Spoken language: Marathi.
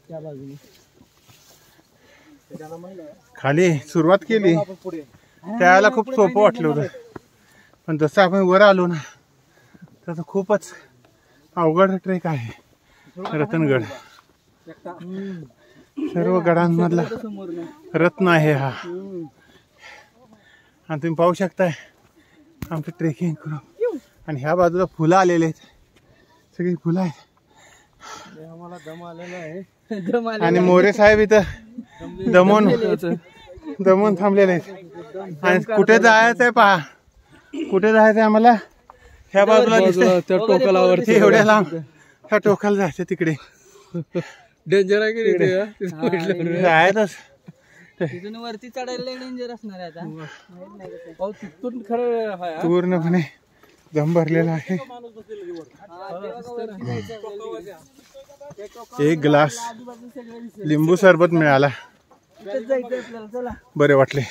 त्या बाजूने खाली सुरुवात केली त्याला खूप सोपं वाटलं होतं, पण जसं आपण वर आलो ना तसं खूपच अवघड ट्रेक आहे रतनगड. सर्व गडांमधला रत्न आहे हा. आणि तुम्ही पाहू शकताय आमचं ट्रेकिंग करून. आणि ह्या बाजूला फुलं आलेले आहेत, सगळी फुलं आहेत. आम्हाला दम आलेला आहे. आणि मोरे साहेब इथं दमून थांबलेले आहेत. आणि कुठे जायचंय पहा, कुठे जायचंय आम्हाला. ह्या बाजूला दिसतंय त्या टोकालावरती एवढ्या लांब, ह्या टोकाला जायचं तिकडे. डेंजर आहे की जायचंच तिथून वरती चढायला डेंजर असणार आहे आता. तिथून खरं पूर्णपणे दम भरलेला आहे. एक ग्लास लिंबू सरबत मिळाला, बरे वाटले.